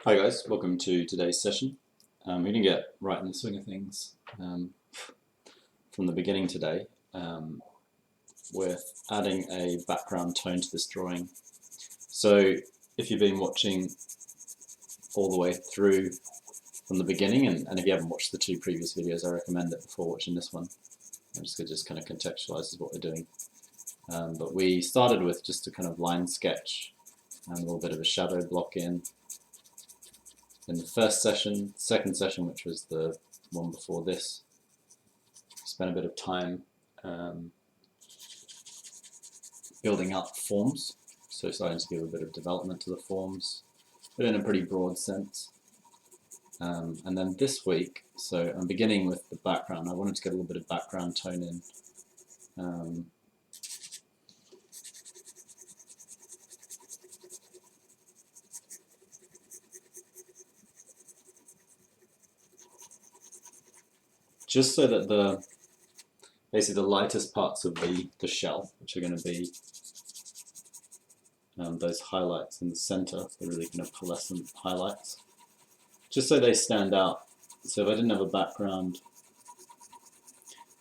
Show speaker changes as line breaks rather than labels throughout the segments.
Hi guys, welcome to today's session. We're going to get right in the swing of things from the beginning today with adding a background tone to this drawing. So if you've been watching all the way through from the beginning, and if you haven't watched the two previous videos, I recommend it before watching this one. I'm just going to kind of contextualize what we're doing. But we started with just a kind of line sketch and a little bit of a shadow block in the first session. Second session, which was the one before this, spent a bit of time building up forms, so starting to give a bit of development to the forms, but in a pretty broad sense. And then this week, so I'm beginning with the background. I wanted to get a little bit of background tone in. Just so that basically the lightest parts of the shell, which are going to be those highlights in the center, the really kind of pearlescent highlights, just so they stand out. So if I didn't have a background,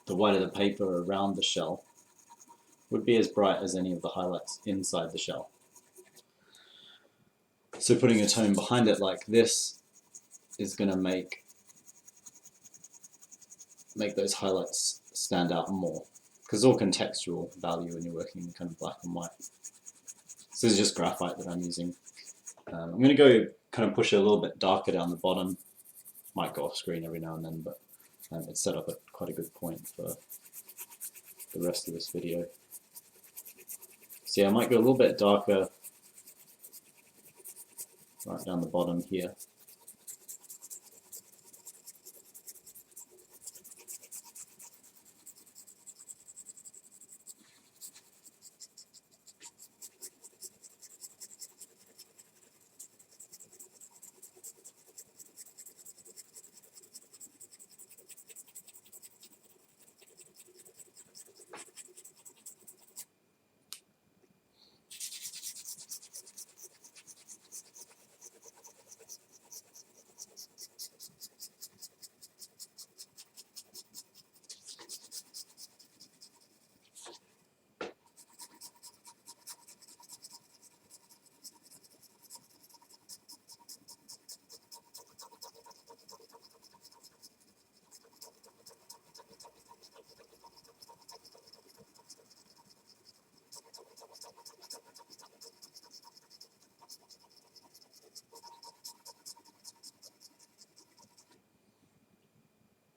the white of the paper around the shell would be as bright as any of the highlights inside the shell. So putting a tone behind it like this is going to make those highlights stand out more, because it's all contextual value when you're working in kind of black and white. So this is just graphite that I'm using. I'm going to go kind of push it a little bit darker down the bottom. Might go off screen every now and then, but it's set up at quite a good point for the rest of this video. So yeah, I might go a little bit darker right down the bottom here.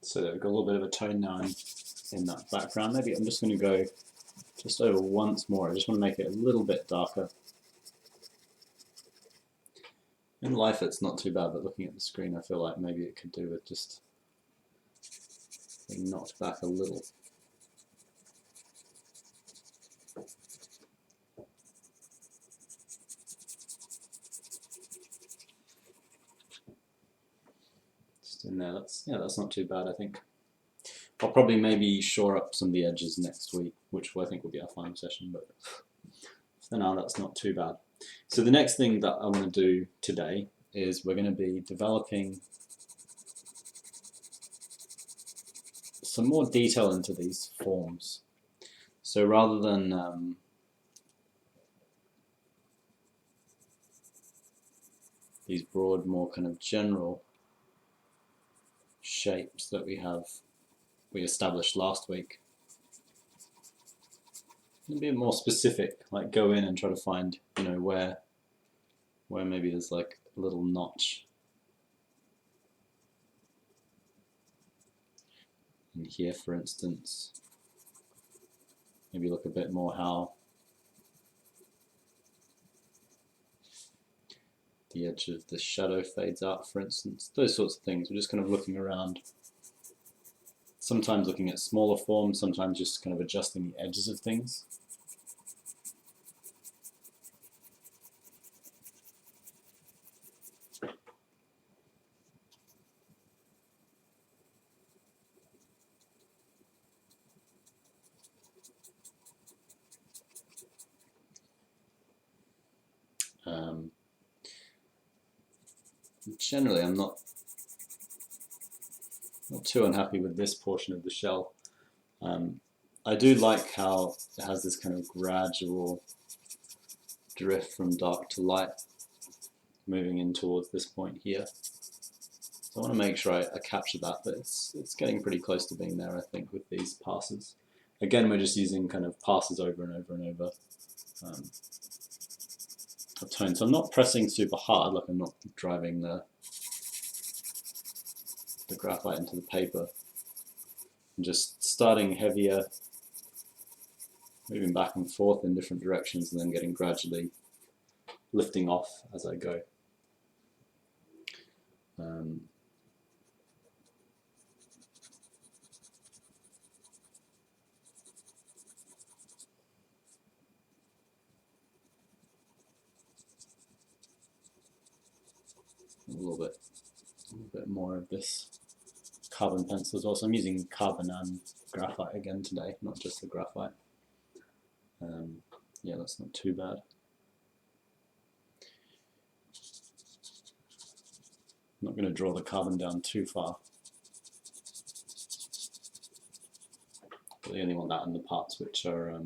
So I've got a little bit of a tone now in that background. Maybe I'm just going to go just over once more. I just want to make it a little bit darker. In life it's not too bad, but looking at the screen I feel like maybe it could do with just being knocked back a little. Just in there, that's not too bad, I think. I'll probably maybe shore up some of the edges next week, which I think will be our final session, but for now that's not too bad. So the next thing that I want to do today is we're going to be developing some more detail into these forms. So rather than these broad, more kind of general shapes that we established last week, a bit more specific, like go in and try to find, where maybe there's like a little notch in here, for instance. Maybe look a bit more how the edge of the shadow fades out, for instance. Those sorts of things. We're just kind of looking around, sometimes looking at smaller forms, sometimes just kind of adjusting the edges of things. generally I'm not too unhappy with this portion of the shell. I do like how it has this kind of gradual drift from dark to light, moving in towards this point here. So I want to make sure I capture that, but it's getting pretty close to being there, I think, with these passes. Again, we're just using kind of passes over and over and over of tone. So I'm not pressing super hard, like I'm not driving the graphite into the paper. I'm just starting heavier, moving back and forth in different directions, and then getting gradually lifting off as I go. A little bit more of this carbon pencil as well. So I'm using carbon and graphite again today, not just the graphite. Yeah, that's not too bad. I'm not going to draw the carbon down too far. But you only want that in the parts which are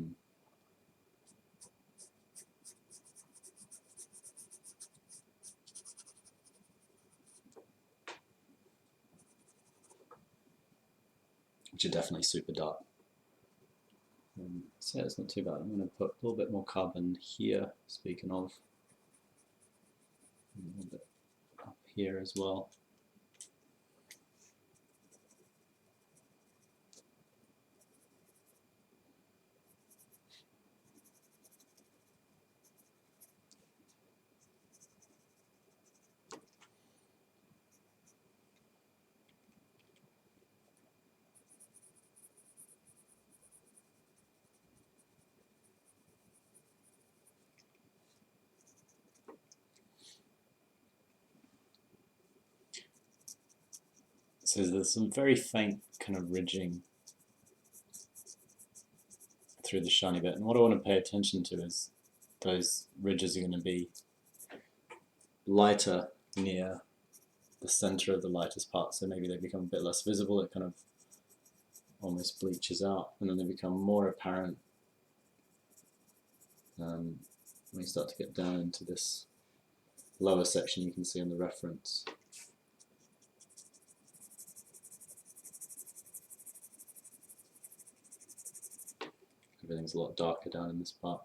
definitely super dark. So yeah, it's not too bad. I'm going to put a little bit more carbon here, speaking of, a little bit up here as well. So there's some very faint kind of ridging through the shiny bit, and what I want to pay attention to is those ridges are going to be lighter near the center of the lightest part, so maybe they become a bit less visible, it kind of almost bleaches out, and then they become more apparent when you start to get down into this lower section you can see in the reference. Everything's a lot darker down in this part.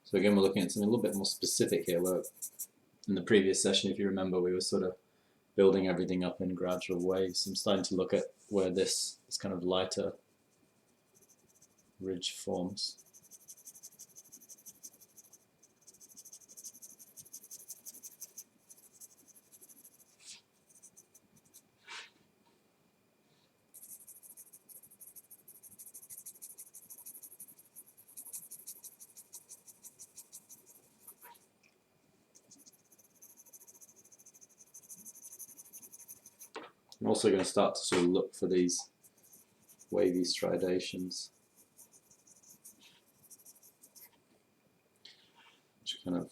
So again, we're looking at something a little bit more specific here, where in the previous session, if you remember, we were sort of building everything up in gradual waves. I'm starting to look at where this kind of lighter ridge forms. I'm also going to start to sort of look for these wavy striations, which kind of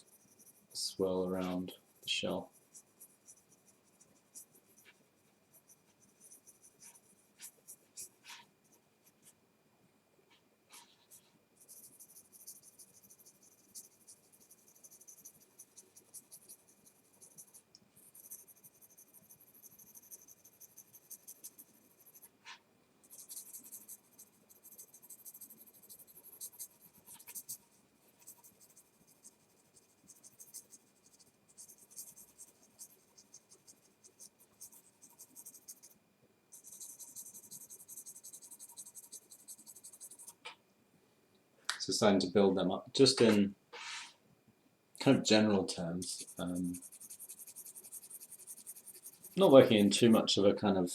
swirl around the shell. So starting to build them up, just in kind of general terms. Not working in too much of a kind of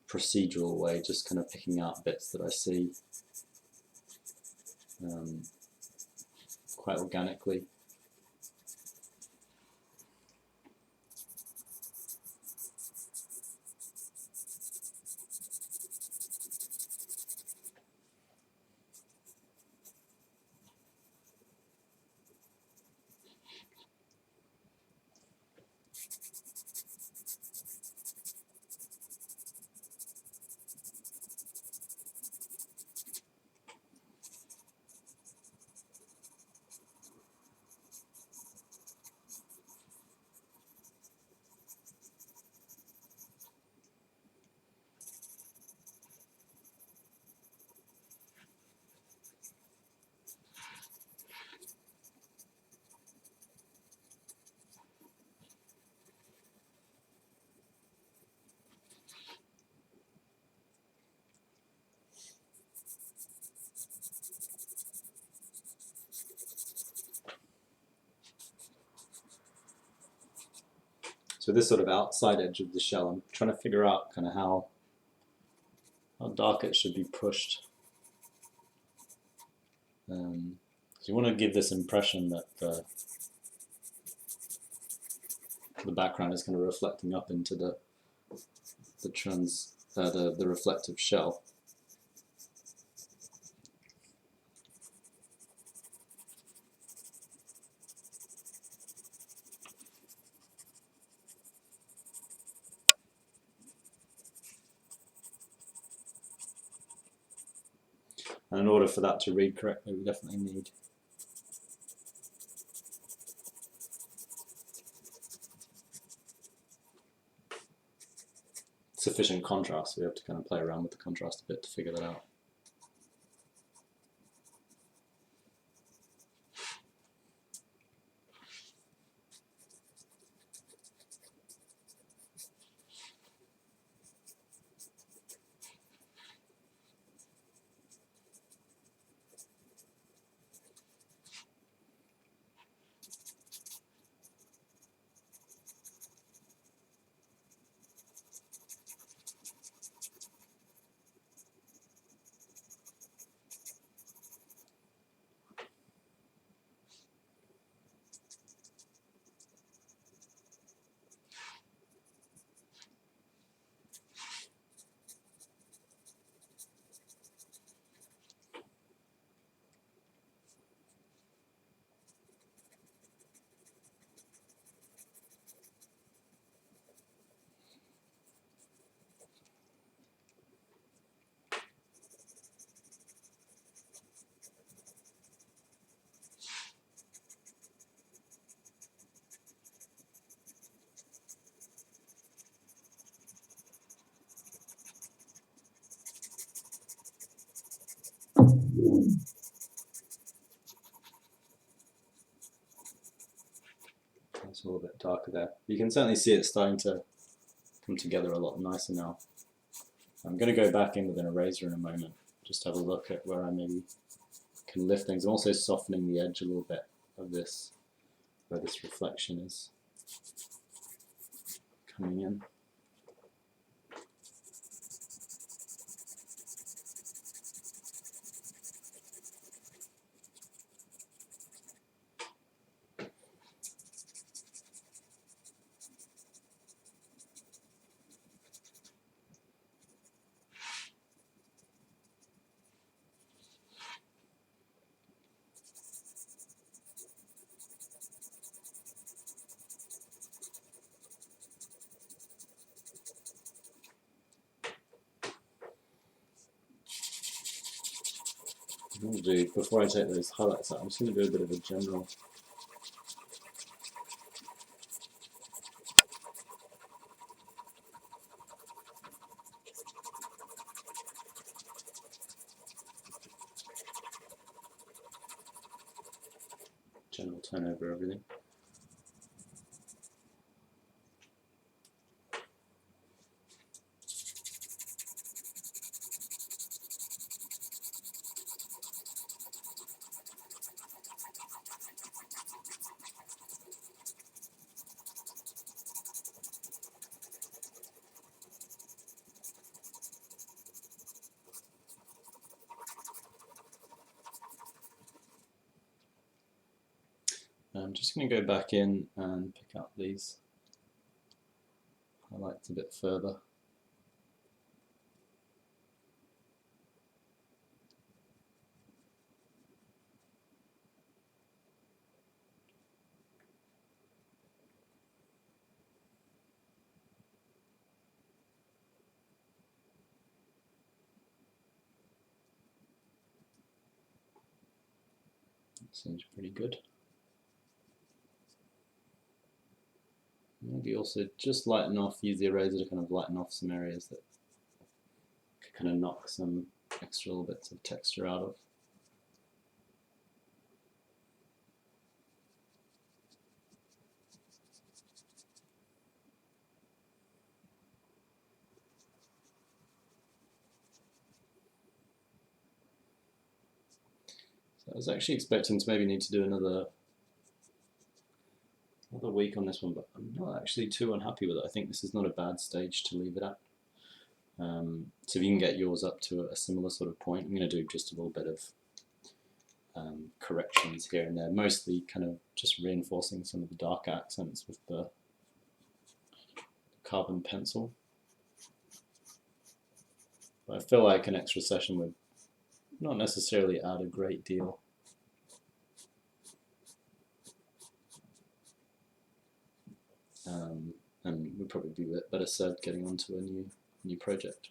procedural way, just kind of picking out bits that I see quite organically. So this sort of outside edge of the shell, I'm trying to figure out kind of how dark it should be pushed. So you want to give this impression that the background is kind of reflecting up into the reflective shell. And in order for that to read correctly, we definitely need sufficient contrast. So we have to kind of play around with the contrast a bit to figure that out. It's a little bit darker there. You can certainly see it starting to come together a lot nicer now. I'm going to go back in with an eraser in a moment, just have a look at where I maybe can lift things. I'm also softening the edge a little bit of this, where this reflection is coming in. I'm going to do, before I take those highlights out, I'm just going to do a bit of a general turn over everything. I'm just going to go back in and pick out these highlights a bit further. Seems pretty good. Maybe also just lighten off, use the eraser to kind of lighten off some areas that could kind of knock some extra little bits of texture out of. So I was actually expecting to maybe need to do another week on this one, but I'm not actually too unhappy with it. I think this is not a bad stage to leave it at. So if you can get yours up to a similar sort of point, I'm going to do just a little bit of corrections here and there, mostly kind of just reinforcing some of the dark accents with the carbon pencil. But I feel like an extra session would not necessarily add a great deal. And would probably be better served getting onto a new project.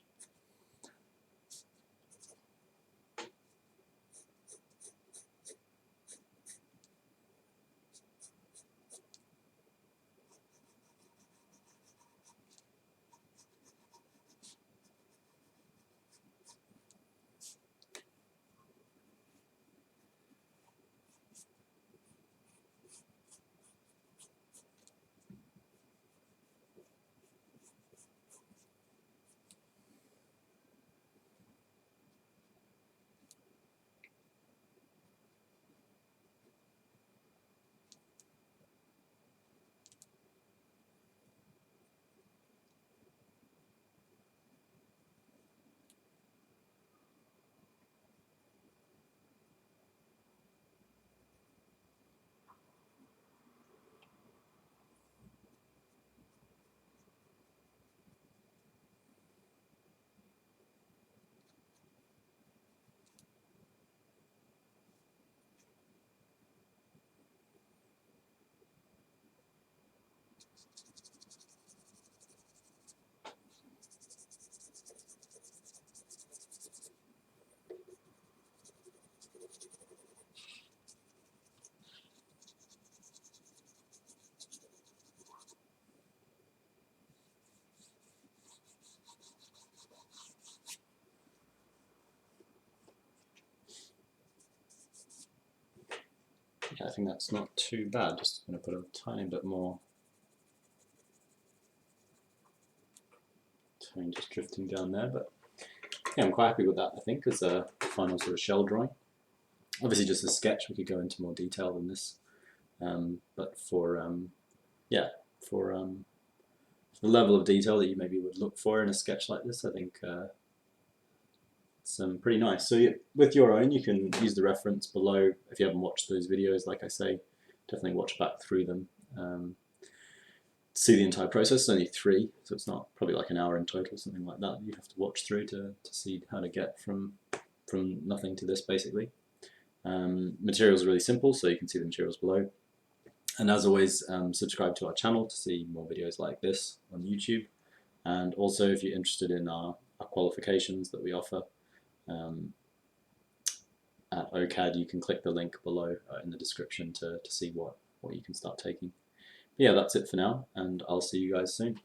Yeah, I think that's not too bad. Just going to put a tiny bit more tone just drifting down there, but yeah, I'm quite happy with that, I think, as a final sort of shell drawing. Obviously just a sketch, we could go into more detail than this, but for the level of detail that you maybe would look for in a sketch like this, I think it's pretty nice. So yeah, with your own, you can use the reference below. If you haven't watched those videos, like I say, definitely watch back through them. See the entire process. It's only 3, so it's not probably like an hour in total, something like that. You have to watch through to see how to get from nothing to this, basically. Materials are really simple, so you can see the materials below. And as always, subscribe to our channel to see more videos like this on YouTube. And also, if you're interested in our qualifications that we offer at OCAD, you can click the link below in the description to see what you can start taking. Yeah, that's it for now, and I'll see you guys soon.